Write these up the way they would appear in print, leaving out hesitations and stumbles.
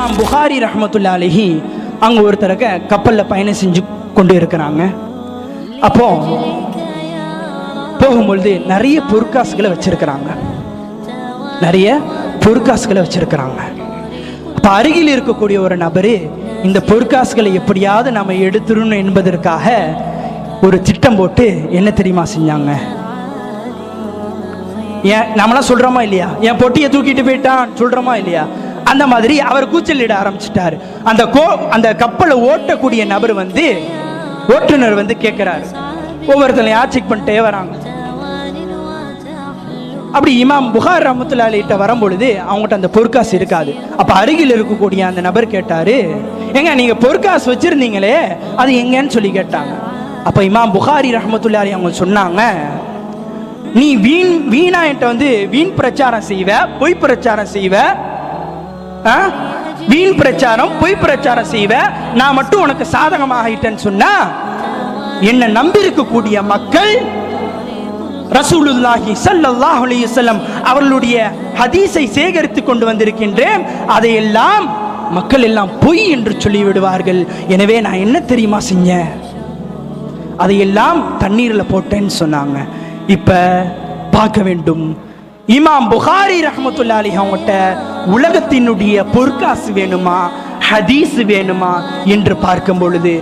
இமாம் புகாரி ரஹ்மத்துல்லாஹி அலைஹி அங்கே ஒருத்தருக்கு கப்பலில் பயணம் செஞ்சு கொண்டு இருக்கிறாங்க. அப்போ போகும்பொழுது நிறைய பொற்காசுகளை வச்சிருக்கிறாங்க. அப்போ அருகில் இருக்கக்கூடிய ஒரு நபர் இந்த பொற்காசுகளை எப்படியாவது நம்ம எடுத்துடணும் என்பதற்காக ஒரு திட்டம் போட்டு என்ன தெரியுமா செஞ்சாங்க? ஏன் நம்மளாம் சொல்றோமா இல்லையா, என் பொட்டியை தூக்கிட்டு போயிட்டான் சொல்றோமா இல்லையா, அந்த மாதிரி அவர் கூச்சலிட ஆரம்பிச்சிட்டாரு. அந்த கப்பலை ஓட்டக்கூடிய நபர் ஓட்டுநர் கேட்கிறாரு. ஒவ்வொருத்தரையும் யார் செக் பண்ணிட்டே வராங்க. அப்படி இமாம் புகார் ரஹ்மத்துல்லாஹி அலைஹி வரும்பொழுது அவங்ககிட்ட அந்த பொற்காசு இருக்காது. அப்ப அருகில் இருக்கக்கூடிய அந்த நபர் கேட்டாரு, எங்க நீங்க பொற்காசு வச்சிருந்தீங்களே அது எங்கன்னு சொல்லி கேட்டாங்க. அப்ப இமாம் புகாரி ரஹ்மத்துல்லாஹி அலைஹி அவங்க சொன்னாங்க, நீ வீணா என்கிட்ட வீண் பிரச்சாரம் செய்வ, பொய் பிரச்சாரம் செய்வ, வீண் பிரச்சாரம் பொய் பிரச்சாரம் செய்வ, நான் மட்டும் உனக்கு சாதகமாகிட்டேன்னு சொன்னா என்ன நம்பி இருக்கக்கூடிய மக்கள் ரசூலுல்லாஹி ஸல்லல்லாஹு அலைஹி வஸல்லம் அவர்களுடைய ஹதீஸை சேகரித்து கொண்டு வந்திருக்கின்றேன், அதையெல்லாம் மக்கள் எல்லாம் பொய் என்று சொல்லி விடுவார்கள். எனவே நான் என்ன தெரியுமா செஞ்சேன், அதையெல்லாம் தண்ணீரில் போட்டேன்னு சொன்னாங்க. இப்ப பார்க்க வேண்டும், இமாம் புகாரி ரஹ்மத்துல்லாஹி அலைஹி அவங்ககிட்ட உலகத்தினுடைய பொற்காசு வேணுமா ஹதீஸ் வேணுமா என்று பார்க்கும் பொழுது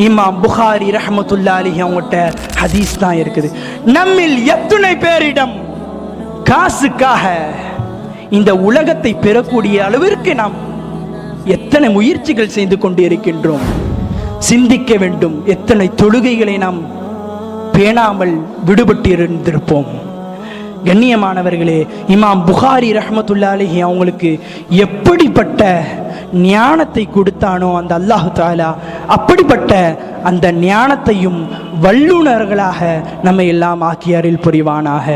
இமாம் புகாரி ரஹ்மத்துல்லாஹி அலைஹி அவங்ககிட்ட ஹதீஸ் தான் இருக்குது. நம்மில் எத்தனை பேரிடம் காசுக்காக இந்த உலகத்தை பெறக்கூடிய அளவிற்கு நாம் எத்தனை முயற்சிகள் செய்து கொண்டு இருக்கின்றோம். சிந்திக்க வேண்டும், எத்தனை தொழுகைகளை நாம் பேணாமல் விடுபட்டு இருந்திருப்போம். கண்ணியமானவர்களே, இமாம் புகாரி ரஹ்மத்துல்லாஹி அலைஹி அவங்களுக்கு எப்படிப்பட்ட ஞானத்தை கொடுத்தானோ அந்த அல்லாஹ் தஆலா அப்படிப்பட்ட அந்த ஞானத்தையும் வல்லுனர்களாக நம்ம எல்லாம் ஆக்கி அருள் புரிவானாக.